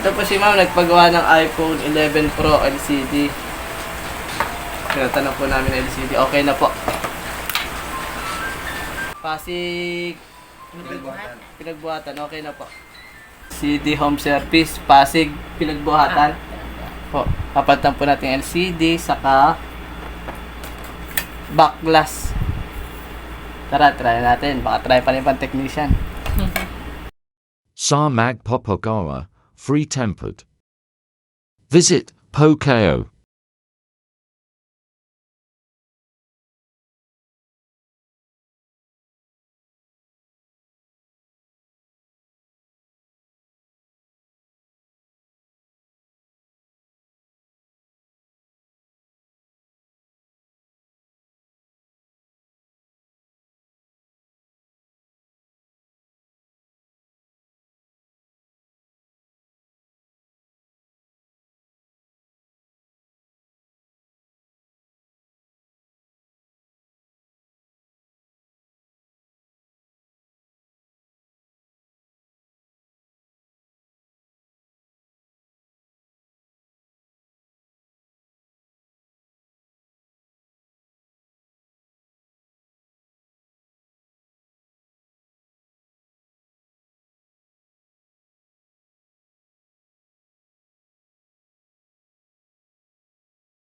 Ito po si ma'am, nagpagawa ng iPhone 11 Pro LCD. Tinatanong po namin LCD. Okay na po. Pasig Pinagbuhatan. Okay na po. CD Home Service. Pasig Pinagbuhatan. Po. Papalitan po natin LCD. Saka back glass. Tara, try natin. Baka try pa rin pang technician. Sa Magpapagawa, free tempered. Visit Pokeo.